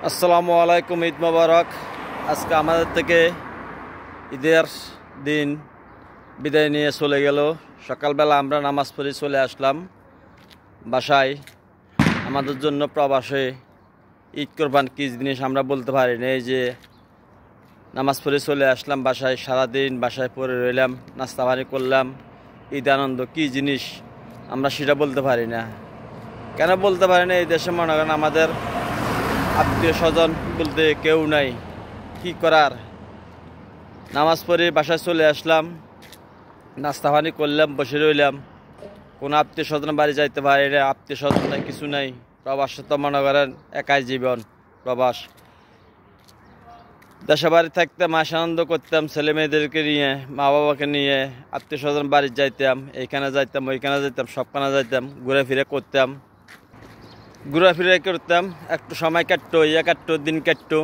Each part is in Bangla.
আসসালামু আলাইকুম, ঈদ মোবারক। আজকে আমাদের থেকে ঈদের দিন বিদায় নিয়ে চলে গেল। সকালবেলা আমরা নামাজ পড়ে চলে আসলাম বাসায়। আমাদের জন্য প্রবাসে ঈদ কোরবান কী জিনিস আমরা বলতে পারি না। এই যে নামাজ পড়ে চলে আসলাম বাসায়, সারাদিন বাসায় পড়ে রইলাম, নাস্তা পানি করলাম। ঈদ আনন্দ কী জিনিস আমরা সেটা বলতে পারি না। কেন বলতে পারি না? এই দেশে মনে করেন আমাদের আত্মীয় স্বজন বলতে কেউ নাই। কি করার, নামাজ পড়ে বাসায় চলে আসলাম, নাস্তা পানি করলাম, বসে রইলাম। কোনো আত্মীয় স্বজন বাড়ি যাইতে পারি না, আত্মীয় স্বজন নাই, কিছু নাই। প্রবাসে তো মনে করেন একাই জীবন। প্রবাস দেশে বাড়ি থাকতাম, মাসে আনন্দ করতাম, ছেলে মেয়েদেরকে নিয়ে, মা বাবাকে নিয়ে, আত্মীয় স্বজন বাড়ি যাইতাম, এইখানে যাইতাম, ওইখানে যাইতাম, সবখানে যাইতাম, ঘুরে ফিরে করতাম, একটু সময় কাটতো, ইয়ে কাটতো, দিন কাটতো।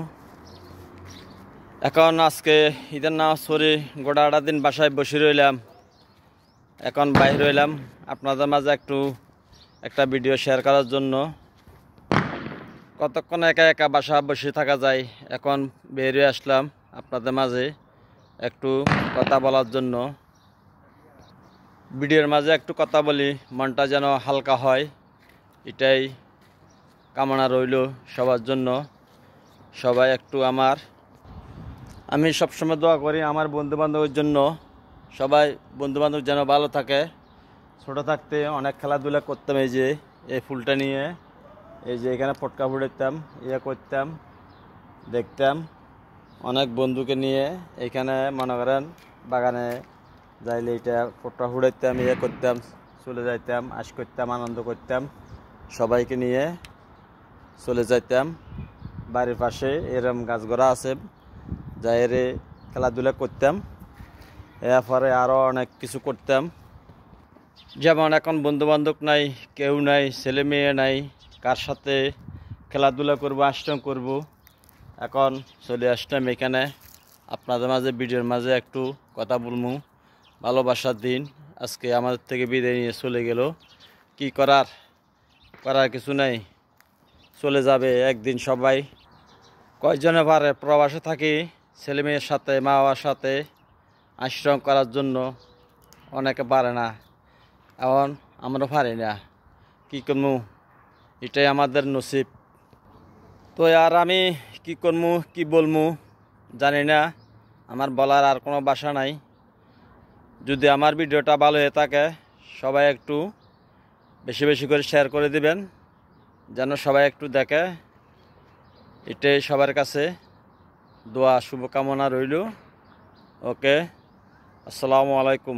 এখন আজকে ঈদের নামাজ পড়ে গোটা দিন বাসায় বসে রইলাম, এখন বাইরে রইলাম আপনাদের মাঝে একটা ভিডিও শেয়ার করার জন্য। কতক্ষণ একা একা বাসা বসে থাকা যায়, এখন বেরিয়ে আসলাম আপনাদের মাঝে একটু কথা বলার জন্য। ভিডিওর মাঝে একটু কথা বলি, মনটা যেন হালকা হয়, এটাই কামনা রইল সবার জন্য। সবাই একটু আমি সবসময় দোয়া করি আমার বন্ধুবান্ধবের জন্য, সবাই বন্ধুবান্ধব যেন ভালো থাকে। ছোটো থাকতে অনেক খেলাধুলা করতাম, এই ফুলটা নিয়ে, এই যে এখানে পটকা ফুটাইতাম, ইয়ে করতাম, দেখতাম। অনেক বন্ধুকে নিয়ে এইখানে মনে করেন বাগানে যাইলে এটা পটকা ফুটাইতাম, ইয়ে করতাম, চলে যাইতাম, আশ করতাম, আনন্দ করতাম, সবাইকে নিয়ে চলে যাইতাম। বাড়ির পাশে এরম গাছগড়া আছে, যাইরে খেলাধুলা করতাম। এরপরে আরও অনেক কিছু করতাম, যেমন এখন বন্ধুবান্ধব নাই, কেউ নাই, ছেলে মেয়ে নাই, কার সাথে খেলাধুলা করবো, আশ্রম করব। এখন চলে আসলাম এখানে আপনাদের মাঝে, ভিডিওর মাঝে একটু কথা বলবো। ভালোবাসার দিন আজকে আমাদের থেকে বিদায় নিয়ে চলে গেল। কি করার কিছু নাই, চলে যাবে একদিন। সবাই কয়জনে পারে প্রবাসে থাকি, ছেলে মেয়ের সাথে, মা বাবার সাথে আশ্রম করার জন্য, অনেকে পারে না। এখন আমরা পারি না, কী করবো, এটাই আমাদের নসিব। তো আর আমি কি করবো, কি বলবো জানি না, আমার বলার আর কোনো ভাষা নাই। যদি আমার ভিডিওটা ভালো হয়ে থাকে, সবাই একটু বেশি বেশি করে শেয়ার করে দিবেন, যেন সবাই একটু দেখে। এটাই সবার কাছে দোয়া, শুভকামনা রইল। ওকে, আসসালামু আলাইকুম।